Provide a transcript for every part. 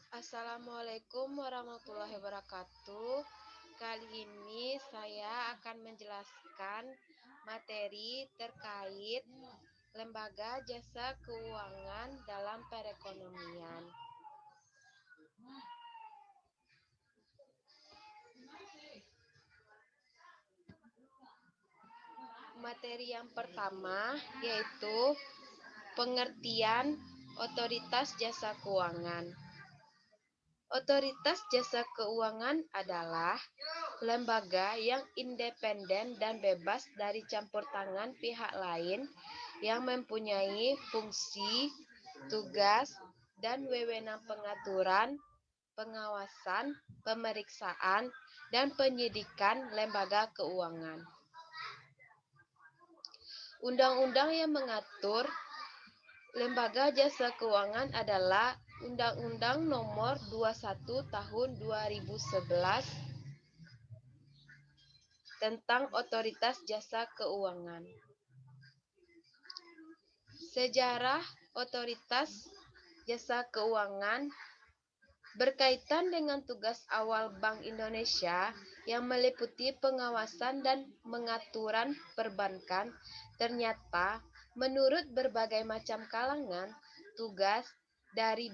Assalamualaikum warahmatullahi wabarakatuh. Kali ini saya akan menjelaskan materi terkait lembaga jasa keuangan dalam perekonomian. Materi yang pertama yaitu pengertian otoritas jasa keuangan. Otoritas jasa keuangan adalah lembaga yang independen dan bebas dari campur tangan pihak lain yang mempunyai fungsi, tugas, dan wewenang pengaturan, pengawasan, pemeriksaan, dan penyidikan lembaga keuangan. Undang-undang yang mengatur lembaga jasa keuangan adalah Undang-Undang Nomor 21 Tahun 2011 tentang Otoritas Jasa Keuangan. Sejarah Otoritas Jasa Keuangan berkaitan dengan tugas awal Bank Indonesia yang meliputi pengawasan dan pengaturan perbankan. Ternyata, menurut berbagai macam kalangan, tugas dari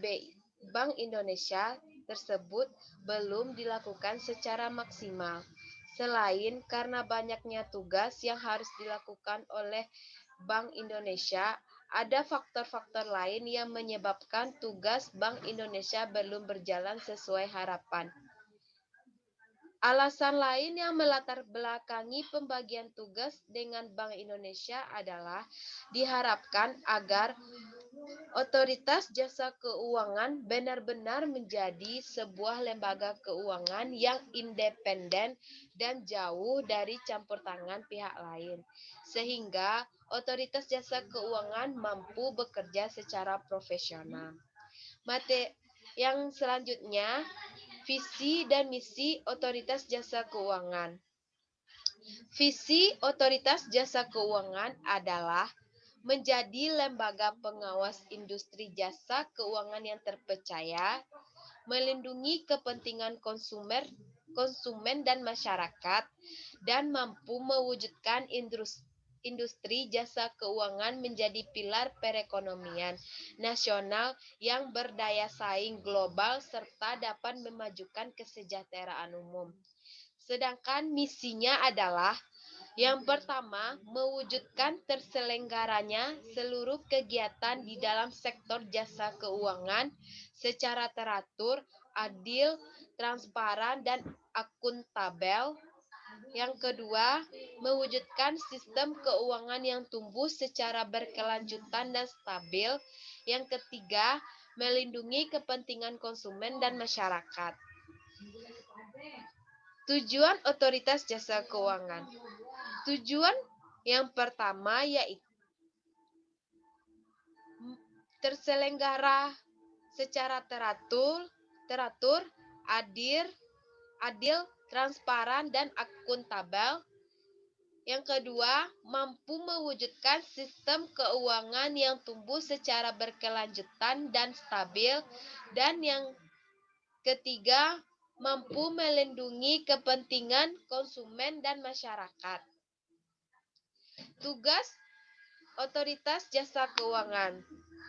Bank Indonesia tersebut belum dilakukan secara maksimal. Selain karena banyaknya tugas yang harus dilakukan oleh Bank Indonesia, ada faktor-faktor lain yang menyebabkan tugas Bank Indonesia belum berjalan sesuai harapan. Alasan lain yang melatar belakangi pembagian tugas dengan Bank Indonesia adalah diharapkan agar Otoritas Jasa Keuangan benar-benar menjadi sebuah lembaga keuangan yang independen dan jauh dari campur tangan pihak lain, sehingga Otoritas Jasa Keuangan mampu bekerja secara profesional. Yang selanjutnya, visi dan misi Otoritas Jasa Keuangan. Visi Otoritas Jasa Keuangan adalah menjadi lembaga pengawas industri jasa keuangan yang terpercaya, melindungi kepentingan konsumen dan masyarakat, dan mampu mewujudkan industri jasa keuangan menjadi pilar perekonomian nasional yang berdaya saing global serta dapat memajukan kesejahteraan umum. Sedangkan misinya adalah yang pertama, mewujudkan terselenggaranya seluruh kegiatan di dalam sektor jasa keuangan secara teratur, adil, transparan, dan akuntabel. Yang kedua, mewujudkan sistem keuangan yang tumbuh secara berkelanjutan dan stabil. Yang ketiga, melindungi kepentingan konsumen dan masyarakat. Tujuan Otoritas Jasa Keuangan. Tujuan yang pertama yaitu terselenggara secara teratur, adil, transparan, dan akuntabel. Yang kedua, mampu mewujudkan sistem keuangan yang tumbuh secara berkelanjutan dan stabil. Dan yang ketiga, mampu melindungi kepentingan konsumen dan masyarakat. Tugas Otoritas Jasa Keuangan.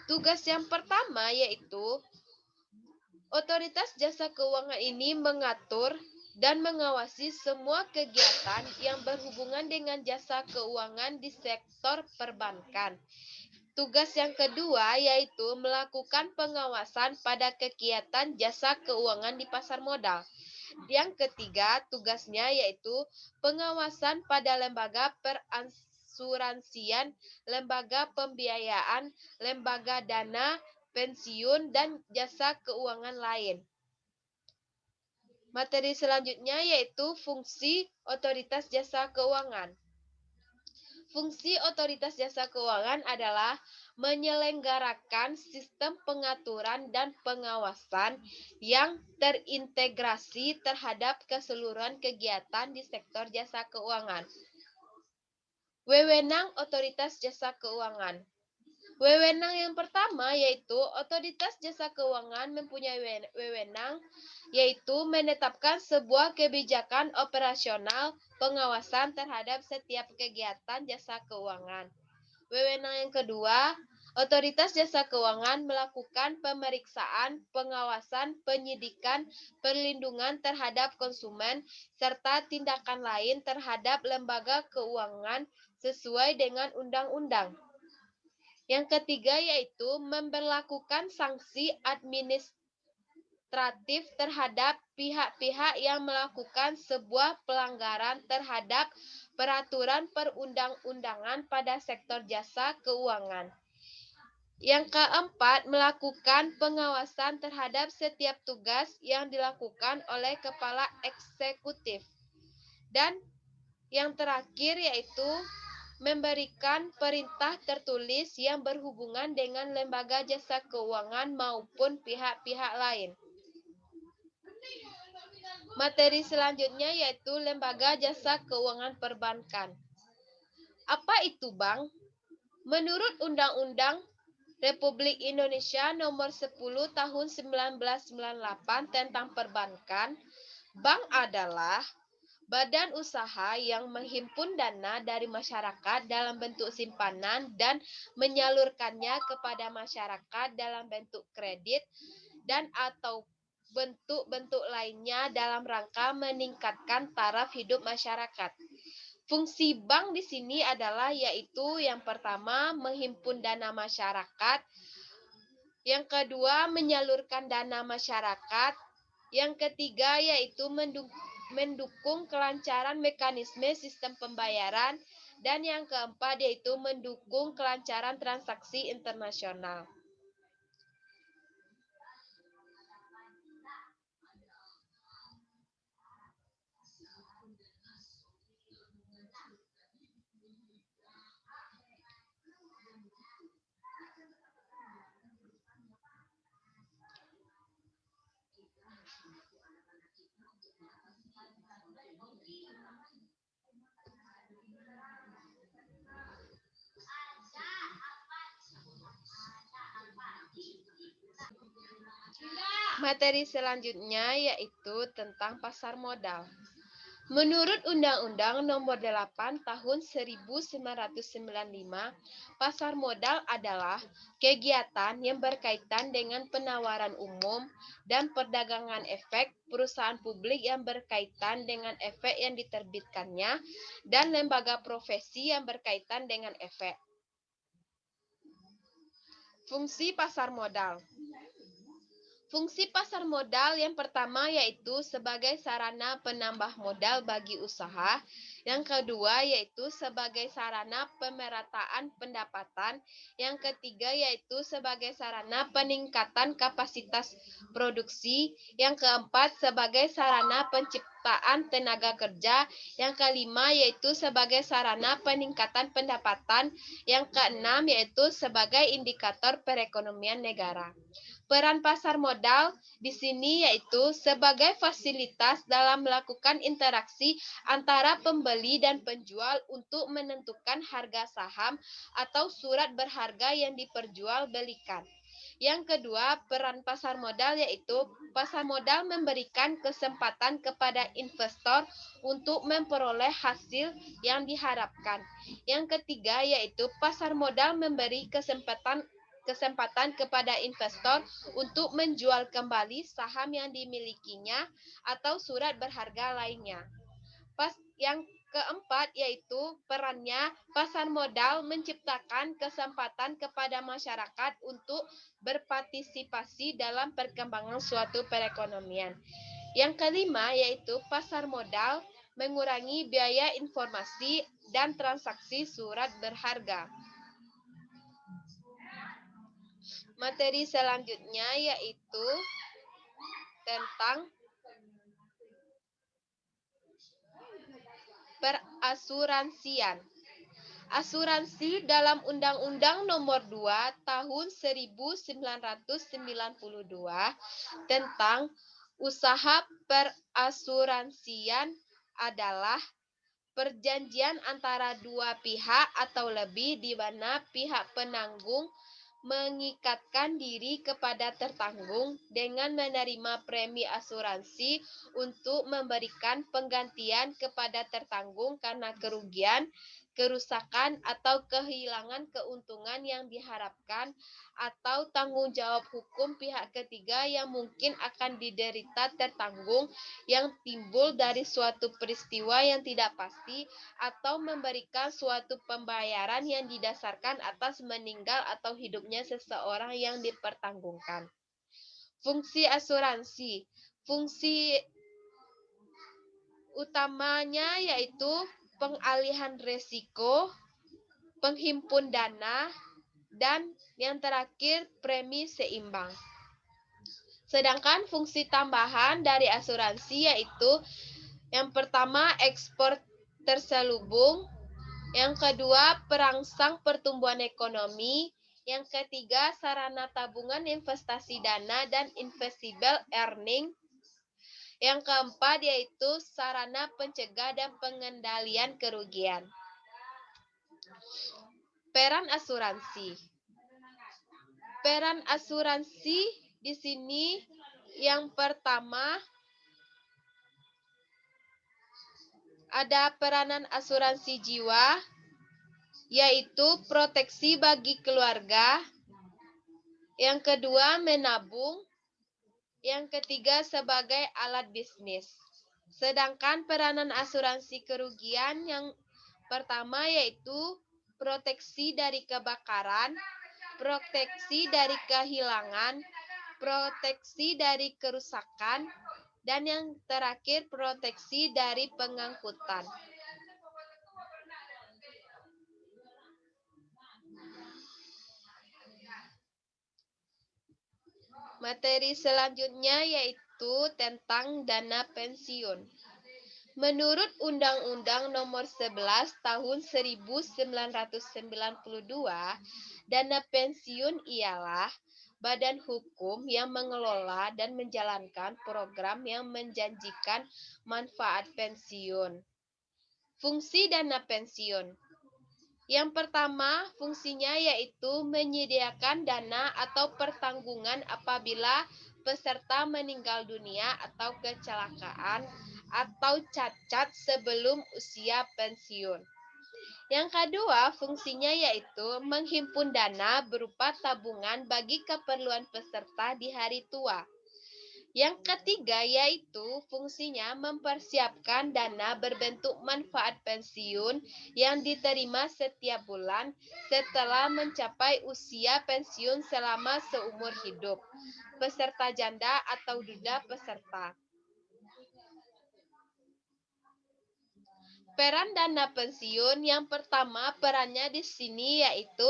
Tugas yang pertama yaitu Otoritas Jasa Keuangan ini mengatur dan mengawasi semua kegiatan yang berhubungan dengan jasa keuangan di sektor perbankan. Tugas yang kedua yaitu melakukan pengawasan pada kegiatan jasa keuangan di pasar modal. Yang ketiga, tugasnya yaitu pengawasan pada lembaga perasuransian, lembaga pembiayaan, lembaga dana, pensiun, dan jasa keuangan lain. Materi selanjutnya yaitu fungsi Otoritas Jasa Keuangan. Fungsi Otoritas Jasa Keuangan adalah menyelenggarakan sistem pengaturan dan pengawasan yang terintegrasi terhadap keseluruhan kegiatan di sektor jasa keuangan. Wewenang Otoritas Jasa Keuangan. Wewenang yang pertama yaitu otoritas jasa keuangan mempunyai wewenang yaitu menetapkan sebuah kebijakan operasional pengawasan terhadap setiap kegiatan jasa keuangan. Wewenang yang kedua, otoritas jasa keuangan melakukan pemeriksaan, pengawasan, penyidikan, perlindungan terhadap konsumen, serta tindakan lain terhadap lembaga keuangan sesuai dengan undang-undang. Yang ketiga yaitu memberlakukan sanksi administratif terhadap pihak-pihak yang melakukan sebuah pelanggaran terhadap peraturan perundang-undangan pada sektor jasa keuangan. Yang keempat, melakukan pengawasan terhadap setiap tugas yang dilakukan oleh kepala eksekutif. Dan yang terakhir yaitu memberikan perintah tertulis yang berhubungan dengan lembaga jasa keuangan maupun pihak-pihak lain. Materi selanjutnya yaitu lembaga jasa keuangan perbankan. Apa itu bank? Menurut Undang-Undang Republik Indonesia Nomor 10 Tahun 1998 tentang Perbankan, bank adalah badan usaha yang menghimpun dana dari masyarakat dalam bentuk simpanan dan menyalurkannya kepada masyarakat dalam bentuk kredit dan atau bentuk-bentuk lainnya dalam rangka meningkatkan taraf hidup masyarakat. Fungsi bank di sini adalah yaitu yang pertama menghimpun dana masyarakat, yang kedua menyalurkan dana masyarakat, yang ketiga yaitu mendukung kelancaran mekanisme sistem pembayaran, dan yang keempat yaitu mendukung kelancaran transaksi internasional. Materi selanjutnya yaitu tentang pasar modal. Menurut Undang-Undang Nomor 8 Tahun 1995, pasar modal adalah kegiatan yang berkaitan dengan penawaran umum dan perdagangan efek perusahaan publik yang berkaitan dengan efek yang diterbitkannya dan lembaga profesi yang berkaitan dengan efek. Fungsi pasar modal. Fungsi pasar modal yang pertama yaitu sebagai sarana penambah modal bagi usaha. Yang kedua yaitu sebagai sarana pemerataan pendapatan. Yang ketiga yaitu sebagai sarana peningkatan kapasitas produksi. Yang keempat sebagai sarana penciptaan tenaga kerja. Yang kelima yaitu sebagai sarana peningkatan pendapatan. Yang keenam yaitu sebagai indikator perekonomian negara. Peran pasar modal di sini yaitu sebagai fasilitas dalam melakukan interaksi antara pembeli dan penjual untuk menentukan harga saham atau surat berharga yang diperjualbelikan. Yang kedua, peran pasar modal yaitu pasar modal memberikan kesempatan kepada investor untuk memperoleh hasil yang diharapkan. Yang ketiga yaitu pasar modal memberi kesempatan kepada investor untuk menjual kembali saham yang dimilikinya atau surat berharga lainnya. Yang keempat yaitu perannya pasar modal menciptakan kesempatan kepada masyarakat untuk berpartisipasi dalam perkembangan suatu perekonomian. Yang kelima yaitu pasar modal mengurangi biaya informasi dan transaksi surat berharga. Materi selanjutnya yaitu tentang perasuransian. Asuransi dalam Undang-Undang Nomor 2 Tahun 1992 tentang usaha perasuransian adalah perjanjian antara dua pihak atau lebih di mana pihak penanggung mengikatkan diri kepada tertanggung dengan menerima premi asuransi untuk memberikan penggantian kepada tertanggung karena kerugian, kerusakan, atau kehilangan keuntungan yang diharapkan atau tanggung jawab hukum pihak ketiga yang mungkin akan diderita tertanggung yang timbul dari suatu peristiwa yang tidak pasti atau memberikan suatu pembayaran yang didasarkan atas meninggal atau hidupnya seseorang yang dipertanggungkan. Fungsi asuransi. Fungsi utamanya yaitu pengalihan resiko, penghimpun dana, dan yang terakhir premi seimbang. Sedangkan fungsi tambahan dari asuransi yaitu yang pertama ekspor terselubung, yang kedua perangsang pertumbuhan ekonomi, yang ketiga sarana tabungan investasi dana dan investable earning, yang keempat yaitu sarana pencegah dan pengendalian kerugian. Peran asuransi. Peran asuransi di sini yang pertama ada peranan asuransi jiwa, yaitu proteksi bagi keluarga. Yang kedua menabung. Yang ketiga sebagai alat bisnis. Sedangkan peranan asuransi kerugian yang pertama yaitu proteksi dari kebakaran, proteksi dari kehilangan, proteksi dari kerusakan, dan yang terakhir proteksi dari pengangkutan. Materi selanjutnya yaitu tentang dana pensiun. Menurut Undang-Undang Nomor 11 Tahun 1992, dana pensiun ialah badan hukum yang mengelola dan menjalankan program yang menjanjikan manfaat pensiun. Fungsi dana pensiun. Yang pertama, fungsinya yaitu menyediakan dana atau pertanggungan apabila peserta meninggal dunia atau kecelakaan atau cacat sebelum usia pensiun. Yang kedua, fungsinya yaitu menghimpun dana berupa tabungan bagi keperluan peserta di hari tua. Yang ketiga yaitu fungsinya mempersiapkan dana berbentuk manfaat pensiun yang diterima setiap bulan setelah mencapai usia pensiun selama seumur hidup peserta janda atau duda peserta. Peran dana pensiun yang pertama perannya di sini yaitu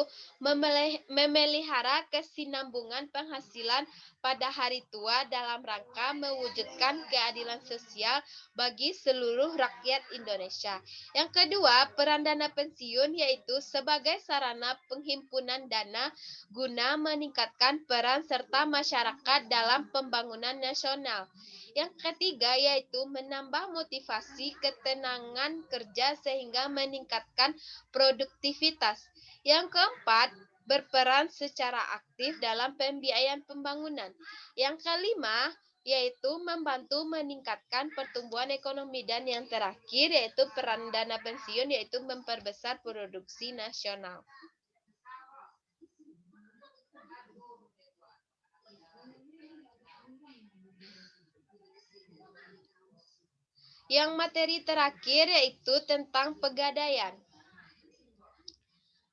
memelihara kesinambungan penghasilan pada hari tua dalam rangka mewujudkan keadilan sosial bagi seluruh rakyat Indonesia. Yang kedua, peran dana pensiun yaitu sebagai sarana penghimpunan dana guna meningkatkan peran serta masyarakat dalam pembangunan nasional. Yang ketiga yaitu menambah motivasi ketenangan kerja sehingga meningkatkan produktivitas. Yang keempat, berperan secara aktif dalam pembiayaan pembangunan. Yang kelima, yaitu membantu meningkatkan pertumbuhan ekonomi. Dan yang terakhir yaitu peran dana pensiun yaitu memperbesar produksi nasional. Yang materi terakhir yaitu tentang pegadaian.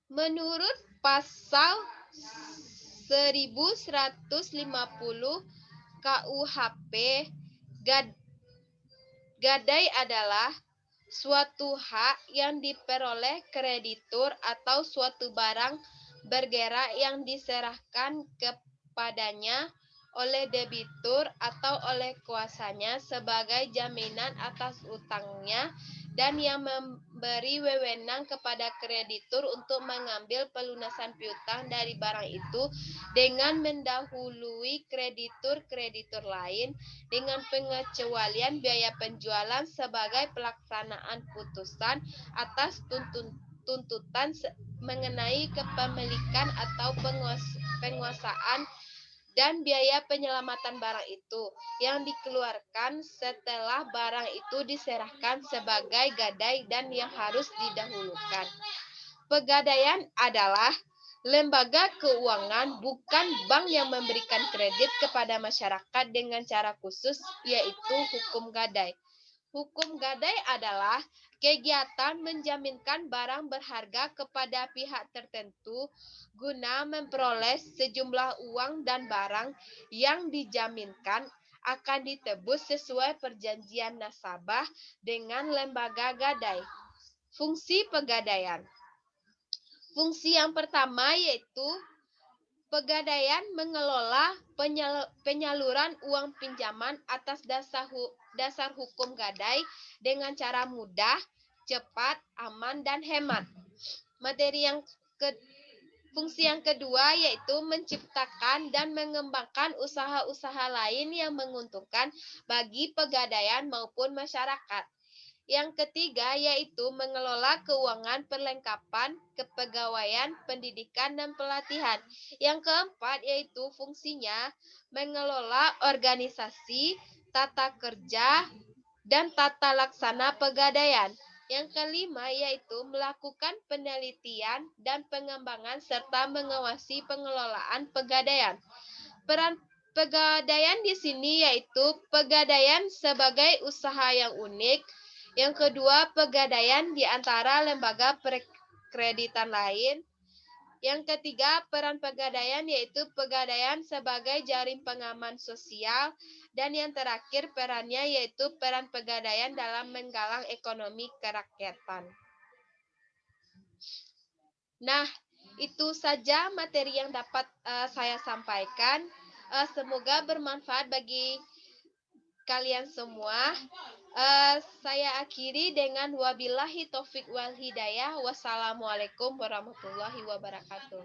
Menurut pasal 1150 KUHP, gadai adalah suatu hak yang diperoleh kreditur atau suatu barang bergerak yang diserahkan kepadanya oleh debitur atau oleh kuasanya sebagai jaminan atas utangnya dan yang memberi wewenang kepada kreditur untuk mengambil pelunasan piutang dari barang itu dengan mendahului kreditur-kreditur lain dengan pengecualian biaya penjualan sebagai pelaksanaan putusan atas tuntutan mengenai kepemilikan atau penguasaan dan biaya penyelamatan barang itu yang dikeluarkan setelah barang itu diserahkan sebagai gadai dan yang harus didahulukan. Pegadaian adalah lembaga keuangan, bukan bank yang memberikan kredit kepada masyarakat dengan cara khusus, yaitu hukum gadai. Hukum gadai adalah kegiatan menjaminkan barang berharga kepada pihak tertentu guna memperoleh sejumlah uang dan barang yang dijaminkan akan ditebus sesuai perjanjian nasabah dengan lembaga gadai. Fungsi pegadaian. Fungsi yang pertama yaitu pegadaian mengelola penyaluran uang pinjaman atas dasar hukum gadai dengan cara mudah, cepat, aman, dan hemat. Fungsi yang kedua yaitu menciptakan dan mengembangkan usaha-usaha lain yang menguntungkan bagi pegadaian maupun masyarakat. Yang ketiga yaitu mengelola keuangan perlengkapan, kepegawaian, pendidikan, dan pelatihan. Yang keempat yaitu fungsinya mengelola organisasi, tata kerja, dan tata laksana pegadaian. Yang kelima yaitu melakukan penelitian dan pengembangan serta mengawasi pengelolaan pegadaian. Peran pegadaian di sini yaitu pegadaian sebagai usaha yang unik. Yang kedua, pegadaian di antara lembaga kreditan lain. Yang ketiga, peran pegadaian yaitu pegadaian sebagai jaring pengaman sosial. Dan yang terakhir, perannya yaitu peran pegadaian dalam menggalang ekonomi kerakyatan. Nah, itu saja materi yang dapat saya sampaikan. Semoga bermanfaat bagi kalian semua. Saya akhiri dengan wabillahi taufik wal hidayah. Wassalamualaikum warahmatullahi wabarakatuh.